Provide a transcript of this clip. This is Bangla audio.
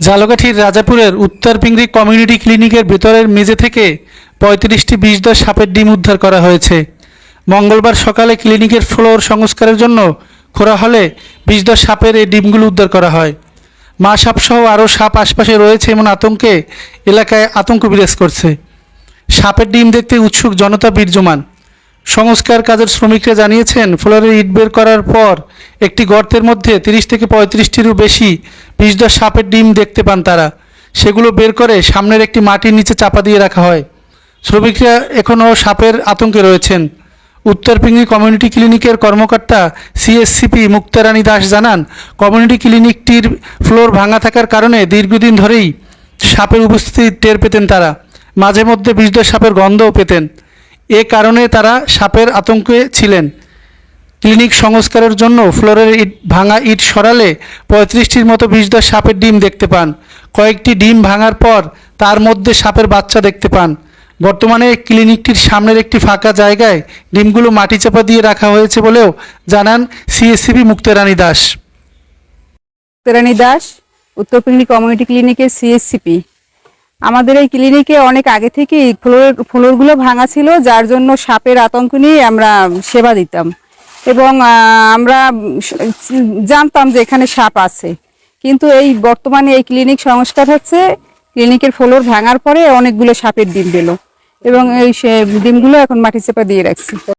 ঝালকাঠির রাজাপুরের উত্তর পিংরি কমিউনিটি ক্লিনিকের ভেতরের মেঝে থেকে ৩৫টি বিষধর সাপের ডিম উদ্ধার করা হয়েছে। মঙ্গলবার সকালে ক্লিনিকের ফ্লোর সংস্কারের জন্য খোঁড়া হলে বিষধর সাপের এই ডিমগুলো উদ্ধার করা হয়। মা সাপসহ আরও সাপ আশপাশে রয়েছে এমন আতঙ্কে এলাকায় আতঙ্ক বিরাজ করছে। সাপের ডিম দেখতে উৎসুক জনতা বিরাজমান। সংস্কার কাজের শ্রমিকরা জানিয়েছেন, ফ্লোরের ইট বের করার পর একটি গর্তের মধ্যে 30 থেকে 35টিরও বেশি বিষধর সাপের ডিম দেখতে পান তারা। সেগুলো বের করে সামনের একটি মাটির নিচে চাপা দিয়ে রাখা হয়। শ্রমিকরা এখনও সাপের আতঙ্কে রয়েছেন। উত্তর পিংরি কমিউনিটি ক্লিনিকের কর্মকর্তা সিএসসিপি মুক্তারানী দাস জানান, কমিউনিটি ক্লিনিকটির ফ্লোর ভাঙা থাকার কারণে দীর্ঘদিন ধরেই সাপের উপস্থিতি টের পেতেন তারা। মাঝে মধ্যে বিষধর সাপের গন্ধও পেতেন। এ কারণে তারা সাপের আতঙ্কে ছিলেন। ক্লিনিক সংস্কারের জন্য ফ্লোরের ভাঙা ইট সরালে 35টির মতো বিষধর সাপের ডিম দেখতে পান। কয়েকটি ডিম ভাঙার পর তার মধ্যে সাপের বাচ্চা দেখতে পান। বর্তমানে ক্লিনিকটির সামনের একটি ফাঁকা জায়গায় ডিমগুলো মাটি চাপা দিয়ে রাখা হয়েছে বলেও জানান সিএসসিপি মুক্তারানী দাস। উত্তর পিংরি কমিউনিটি ক্লিনিকের সিএসসিপি। আমাদের এই ক্লিনিকে অনেক আগে থেকেই ফ্লোরগুলো ভাঙা ছিল, যার জন্য সাপের আতঙ্ক নিয়ে আমরা সেবা দিতাম এবং আমরা জানতাম যে এখানে সাপ আছে। কিন্তু এই বর্তমানে এই ক্লিনিক সংস্কার হচ্ছে, ক্লিনিকের ফ্লোর ভাঙার পরে অনেকগুলো সাপের ডিম পেল এবং এই ডিমগুলো এখন মাটি চাপা দিয়ে রাখছি।